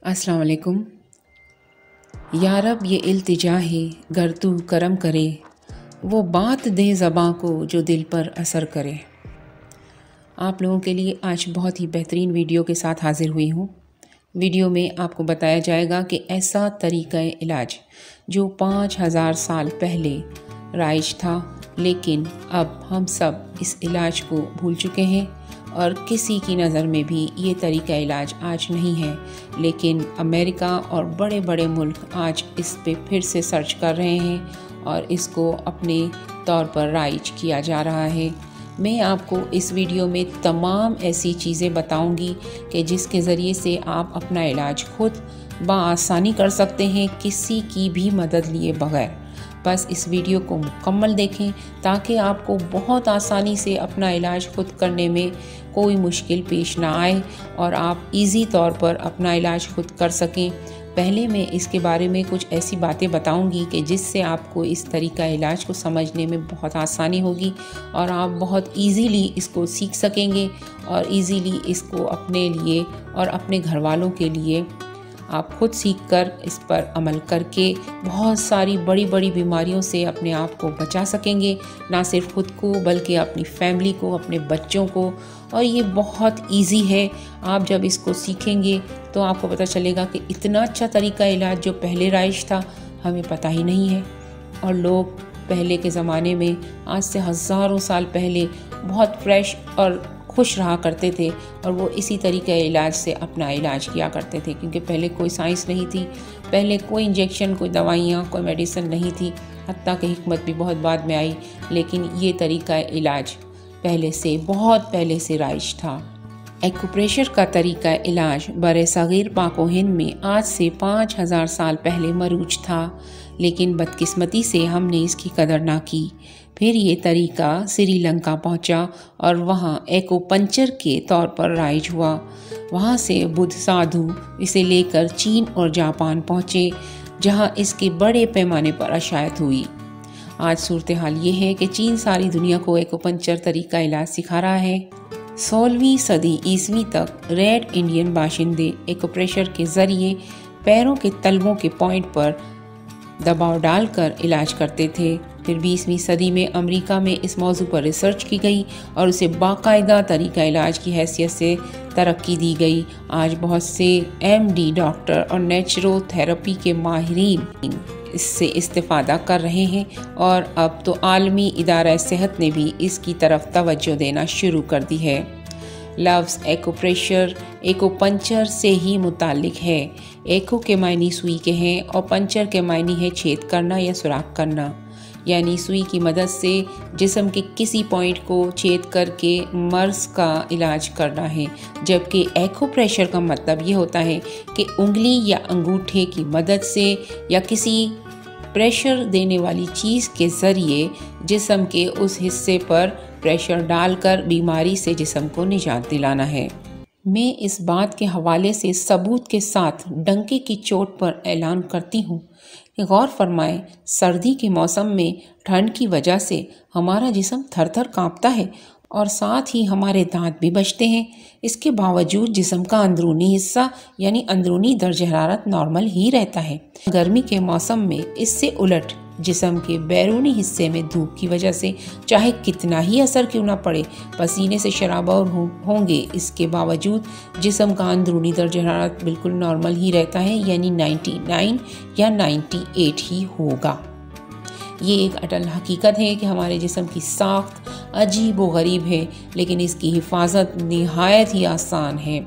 अस्सलाम वालेकुम। या रब ये इल्तिजा है गर तू करम करे, वो बात दे ज़बां को जो दिल पर असर करे। आप लोगों के लिए आज बहुत ही बेहतरीन वीडियो के साथ हाज़िर हुई हूँ। वीडियो में आपको बताया जाएगा कि ऐसा तरीक़ा इलाज जो 5000 साल पहले राइज था, लेकिन अब हम सब इस इलाज को भूल चुके हैं और किसी की नज़र में भी ये तरीक़ा इलाज आज नहीं है। लेकिन अमेरिका और बड़े बड़े मुल्क आज इस पे फिर से सर्च कर रहे हैं और इसको अपने तौर पर राइज किया जा रहा है। मैं आपको इस वीडियो में तमाम ऐसी चीज़ें बताऊंगी कि जिसके ज़रिए से आप अपना इलाज खुद बआसानी कर सकते हैं, किसी की भी मदद लिए बगैर। बस इस वीडियो को मुकम्मल देखें ताकि आपको बहुत आसानी से अपना इलाज खुद करने में कोई मुश्किल पेश ना आए और आप इजी तौर पर अपना इलाज खुद कर सकें। पहले मैं इसके बारे में कुछ ऐसी बातें बताऊंगी कि जिससे आपको इस तरीक़ा इलाज को समझने में बहुत आसानी होगी और आप बहुत इजीली इसको सीख सकेंगे और इजीली इसको अपने लिए और अपने घर वालों के लिए आप खुद सीखकर इस पर अमल करके बहुत सारी बड़ी बड़ी बीमारियों से अपने आप को बचा सकेंगे, ना सिर्फ खुद को बल्कि अपनी फैमिली को, अपने बच्चों को। और ये बहुत इजी है। आप जब इसको सीखेंगे तो आपको पता चलेगा कि इतना अच्छा तरीका इलाज जो पहले राइज था हमें पता ही नहीं है। और लोग पहले के ज़माने में, आज से हज़ारों साल पहले, बहुत फ्रेश और खुश रहा करते थे और वो इसी तरीके इलाज से अपना इलाज किया करते थे, क्योंकि पहले कोई साइंस नहीं थी, पहले कोई इंजेक्शन, कोई दवाइयाँ, कोई मेडिसिन नहीं थी। हत्ता कि हिकमत भी बहुत बाद में आई, लेकिन ये तरीका इलाज पहले से, बहुत पहले से राइज था। एक्यूप्रेशर का तरीका इलाज बरे-सग़ीर पाक व हिंद में आज से 5000 साल पहले मरूज था, लेकिन बदकिस्मती से हमने इसकी कदर ना की। फिर ये तरीका श्रीलंका पहुंचा और वहाँ एक्यूपंक्चर के तौर पर राइज हुआ। वहाँ से बुद्ध साधु इसे लेकर चीन और जापान पहुँचे, जहाँ इसके बड़े पैमाने पर अशायत हुई। आज सूरत हाल ये है कि चीन सारी दुनिया को एक्यूपंक्चर तरीका इलाज सिखा रहा है। 16वीं सदी ईस्वी तक रेड इंडियन बाशिंदे एक्यूप्रेशर के ज़रिए पैरों के तलवों के पॉइंट पर दबाव डालकर इलाज करते थे। फिर 20वीं सदी में अमेरिका में इस मौजू पर रिसर्च की गई और उसे बाकायदा तरीका इलाज की हैसियत से तरक्की दी गई। आज बहुत से MD डॉक्टर और नेचुरोथेरेपी के माहिरीन इससे इस्तेफादा कर रहे हैं और अब तो आलमी इदारा सेहत ने भी इसकी तरफ तवज्जो देना शुरू कर दी है। लफ्ज़ एक्यूप्रेशर एक्यूपंक्चर से ही मुताल्लिक है। एक्यू के मायने सुई के हैं और पंक्चर के मायने है छेद करना या सुराख करना, यानी सुई की मदद से जिस्म के किसी पॉइंट को छेद करके मर्ज़ का इलाज करना है। जबकि एक्यूप्रेशर का मतलब ये होता है कि उंगली या अंगूठे की मदद से या किसी प्रेशर देने वाली चीज़ के ज़रिए जिस्म के उस हिस्से पर प्रेशर डालकर बीमारी से जिस्म को निजात दिलाना है। मैं इस बात के हवाले से सबूत के साथ डंके की चोट पर ऐलान करती हूँ कि गौर फरमाएं, सर्दी के मौसम में ठंड की वजह से हमारा जिस्म थर थर काँपता है और साथ ही हमारे दांत भी बजते हैं। इसके बावजूद जिस्म का अंदरूनी हिस्सा यानी अंदरूनी दर्जे हरारत नॉर्मल ही रहता है। गर्मी के मौसम में इससे उलट जिस्म के बैरूनी हिस्से में धूप की वजह से चाहे कितना ही असर क्यों ना पड़े, पसीने से शराबोर होंगे, इसके बावजूद जिस्म का अंदरूनी दर्जा हरारत बिल्कुल नॉर्मल ही रहता है, यानी 99 या 98 ही होगा। ये एक अटल हकीकत है कि हमारे जिस्म की साख्त अजीब व गरीब है, लेकिन इसकी हिफाजत निहायत ही आसान है।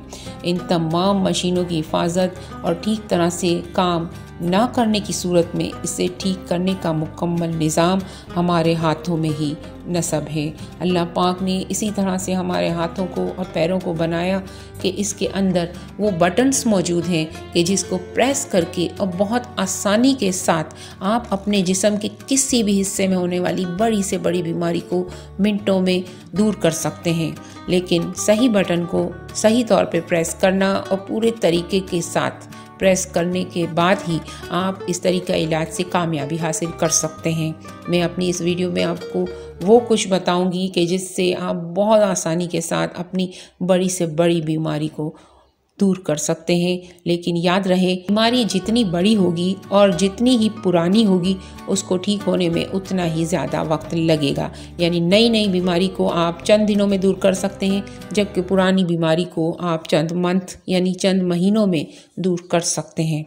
इन तमाम मशीनों की हिफाजत और ठीक तरह से काम ना करने की सूरत में इसे ठीक करने का मुकम्मल निज़ाम हमारे हाथों में ही नस्ब है। अल्लाह पाक ने इसी तरह से हमारे हाथों को और पैरों को बनाया कि इसके अंदर वो बटन्स मौजूद हैं कि जिसको प्रेस करके और बहुत आसानी के साथ आप अपने जिस्म के किसी भी हिस्से में होने वाली बड़ी से बड़ी बीमारी को मिनटों में दूर कर सकते हैं। लेकिन सही बटन को सही तौर पे प्रेस करना और पूरे तरीके के साथ प्रेस करने के बाद ही आप इस तरीका इलाज से कामयाबी हासिल कर सकते हैं। मैं अपनी इस वीडियो में आपको वो कुछ बताऊंगी कि जिससे आप बहुत आसानी के साथ अपनी बड़ी से बड़ी बीमारी को دور کر سکتے ہیں، لیکن یاد رہے بیماری جتنی بڑی ہوگی اور جتنی ہی پرانی ہوگی اس کو ٹھیک ہونے میں اتنا ہی زیادہ وقت لگے گا۔ یعنی نئی بیماری کو آپ چند دنوں میں دور کر سکتے ہیں، جبکہ پرانی بیماری کو آپ چند مہینوں میں دور کر سکتے ہیں۔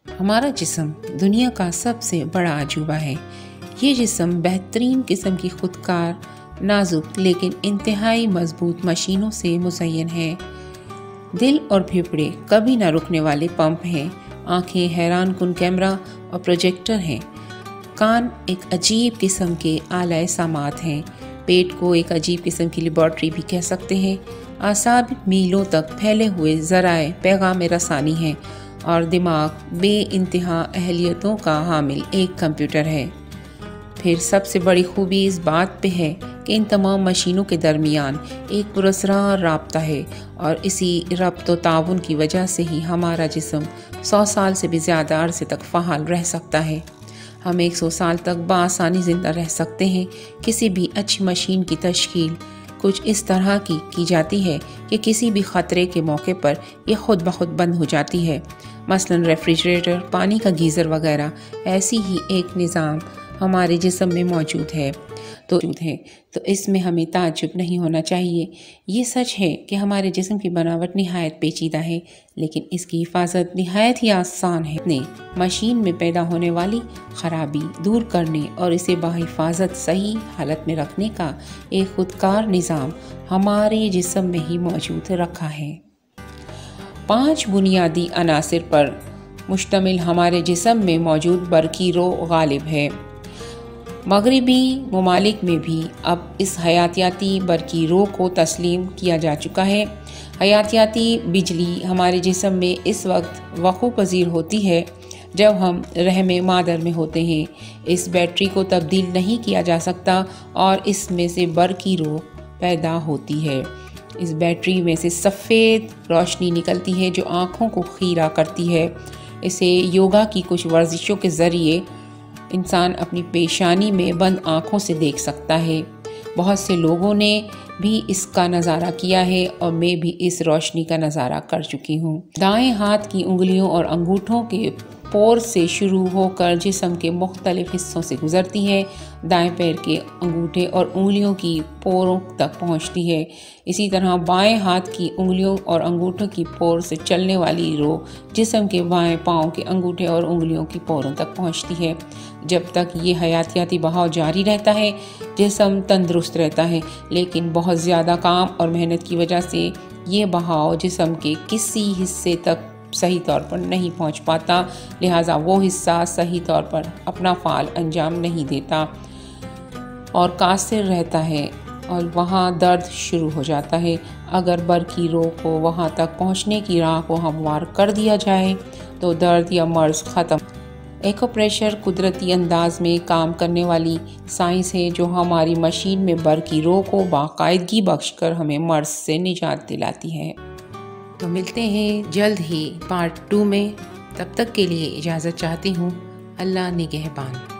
ہمارا جسم دنیا کا سب سے بڑا عجوبہ ہے۔ یہ جسم بہترین قسم کی خودکار، نازک لیکن انتہائی مضبوط مشینوں سے مزین ہے۔ دل اور پھیپھڑے کبھی نہ رکنے والے پمپ ہیں، آنکھیں حیران کن کیمرہ اور پروجیکٹر ہیں، کان ایک عجیب قسم کے آلہ سماعت ہیں، پیٹ کو ایک عجیب قسم کی لیبارٹری بھی کہہ سکتے ہیں، اعصاب میلوں تک پھیلے ہوئے ذرائع پیغام رسانی ہیں، اور دماغ بے انتہا اہلیتوں کا حامل ایک کمپیوٹر ہے۔ پھر سب سے بڑی خوبی اس بات پہ ہے کہ ان تمام مشینوں کے درمیان ایک پراسرار رابطہ ہے، اور اسی ربط و تعاون کی وجہ سے ہی ہمارا جسم 100 سال سے بھی زیادہ عرصے تک فعال رہ سکتا ہے۔ ہم 100 سال تک بآسانی زندہ رہ سکتے ہیں۔ کسی بھی اچھی مشین کی تشکیل کچھ اس طرح کی جاتی ہے کہ کسی بھی خطرے کے موقع پر یہ خود بخود بند ہو جاتی ہے۔ مثلاً ریفریجریٹر، پانی کا گیزر وغیرہ، ایسی ہی ایک نظام ہمارے جسم میں موجود ہے تو اس میں ہمیں تعجب نہیں ہونا چاہیے۔ یہ سچ ہے کہ ہمارے جسم کی بناوٹ نہایت پیچیدہ ہے، لیکن اس کی حفاظت نہایت ہی آسان ہے۔ مشین میں پیدا ہونے والی خرابی دور کرنے اور اسے بحفاظت صحیح حالت میں رکھنے کا ایک خودکار نظام ہمارے جسم میں ہی موجود رکھا ہے۔ 5 بنیادی عناصر پر مشتمل ہمارے جسم میں موجود برقی روح غالب ہے۔ مغربی ممالک میں بھی اب اس حیاتیاتی برقی روح کو تسلیم کیا جا چکا ہے۔ حیاتیاتی بجلی ہمارے جسم میں اس وقت وقوع پذیر ہوتی ہے جب ہم رحم مادر میں ہوتے ہیں۔ اس بیٹری کو تبدیل نہیں کیا جا سکتا اور اس میں سے برقی روح پیدا ہوتی ہے۔ اس بیٹری میں سے سفید روشنی نکلتی ہے جو آنکھوں کو خیرہ کرتی ہے۔ اسے یوگا کی کچھ ورزشوں کے ذریعے انسان اپنی پیشانی میں بند آنکھوں سے دیکھ سکتا ہے۔ بہت سے لوگوں نے بھی اس کا نظارہ کیا ہے اور میں بھی اس روشنی کا نظارہ کر چکی ہوں۔ دائیں ہاتھ کی انگلیوں اور انگوٹھوں کے پور سے شروع ہو کر جسم کے مختلف حصوں سے گزرتی ہے، دائیں پیر کے انگوٹھے اور انگلیوں کی پوروں تک پہنچتی ہے۔ اسی طرح بائیں ہاتھ کی انگلیوں اور انگوٹھوں کی پور سے چلنے والی روح جسم کے بائیں پاؤں کے انگوٹھے اور انگلیوں کی پوروں تک پہنچتی ہے۔ جب تک یہ حیاتیاتی بہاؤ جاری رہتا ہے جسم تندرست رہتا ہے، لیکن بہت زیادہ کام اور محنت کی وجہ سے یہ بہاؤ جسم کے کسی حصے تک صحیح طور پر نہیں پہنچ پاتا، لہٰذا وہ حصہ صحیح طور پر اپنا فعال انجام نہیں دیتا اور قاصر رہتا ہے اور وہاں درد شروع ہو جاتا ہے۔ اگر برقی روح کو وہاں تک پہنچنے کی راہ کو ہموار کر دیا جائے تو درد یا مرض ختم۔ ایکوپریشر قدرتی انداز میں کام کرنے والی سائنس ہے جو ہماری مشین میں برقی روح کو باقاعدگی بخش کر ہمیں مرض سے نجات دلاتی ہے۔ تو ملتے ہیں جلد ہی پارٹ 2 میں، تب تک کے لیے اجازت چاہتی ہوں۔ اللہ نگہبان۔